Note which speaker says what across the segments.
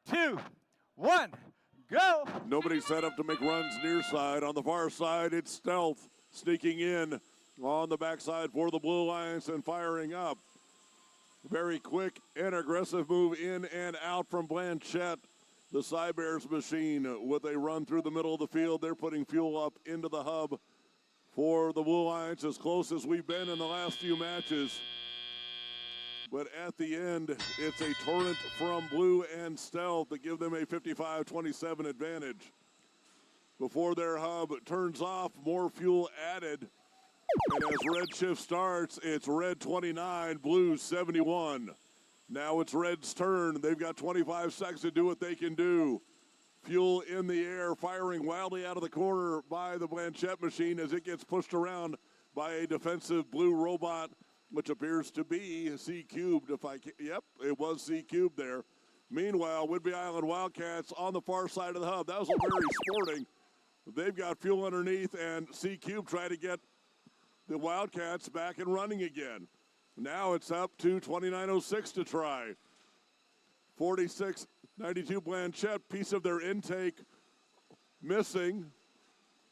Speaker 1: 2, 1, go!
Speaker 2: Nobody set up to make runs near side. On the far side, it's Stealth sneaking in on the backside for the Blue Lions and firing up. Very quick and aggressive move in and out from Blanchette. The Cybears machine with a run through the middle of the field. They're putting fuel up into the hub for the Blue Lions, as close as we've been in the last few matches. But at the end, it's a torrent from Blue and Stealth that give them a 55-27 advantage. Before their hub turns off, more fuel added. And as red shift starts, it's red 29, blue 71. Now it's red's turn. They've got 25 seconds to do what they can do. Fuel in the air, firing wildly out of the corner by the Blanchette machine as it gets pushed around by a defensive blue robot, which appears to be C-cubed. Yep, it was C-cubed there. Meanwhile, Whidbey Island Wildcats on the far side of the hub. That was very sporting. They've got fuel underneath, and C-cubed trying to get the Wildcats back and running again. Now it's up to 29:06 to try. 46-92 Blanchette, piece of their intake missing.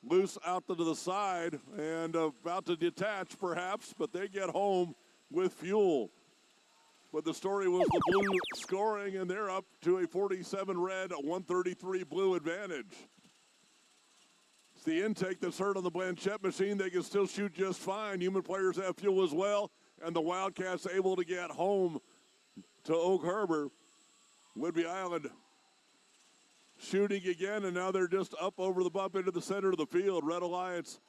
Speaker 2: Loose out to the side and about to detach perhaps, but they get home with fuel. But the story was the blue scoring, and they're up to a 47 red, 133 blue advantage. It's the intake that's hurt on the Blanchette machine. They can still shoot just fine. Human players have fuel as well, and the Wildcats able to get home to Oak Harbor. Whidbey Island shooting again, and now they're just up over the bump into the center of the field. Red Alliance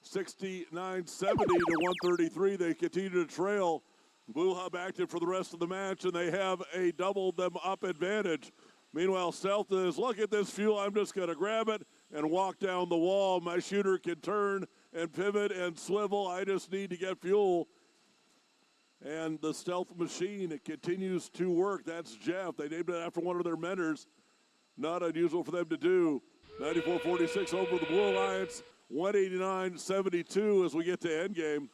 Speaker 2: 69-70 to 133. They continue to trail. Blue Hub active for the rest of the match, and they have a double them up advantage. Meanwhile, Stealth is, look at this fuel, I'm just going to grab it and walk down the wall. My shooter can turn and pivot and swivel. I just need to get fuel. And the Stealth machine, it continues to work. That's Jeff. They named it after one of their mentors. Not unusual for them to do. 94-46 over the Blue Alliance. 189-72 as we get to endgame.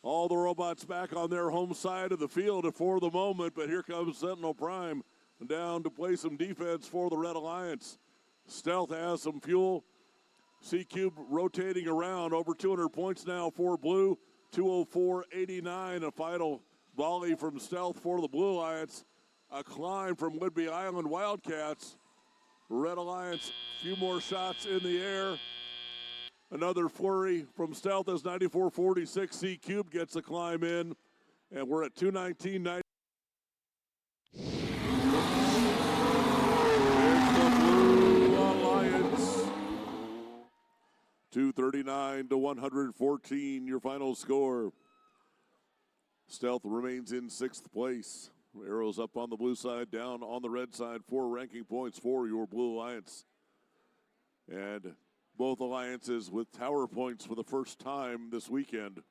Speaker 2: All the robots back on their home side of the field for the moment, but here comes Sentinel Prime down to play some defense for the Red Alliance. Stealth has some fuel. C-Cube rotating around. Over 200 points now for Blue. 204-89, a final volley from Stealth for the Blue Alliance. A climb from Whidbey Island Wildcats. Red Alliance, a few more shots in the air. Another flurry from Stealth as 94-46. C-Cube gets a climb in. And we're at 219-90. It's the Blue Alliance. 239 to 114, your final score. Stealth remains in 6th place. Arrows up on the blue side, down on the red side. 4 ranking points for your Blue Alliance. And both alliances with tower points for the first time this weekend.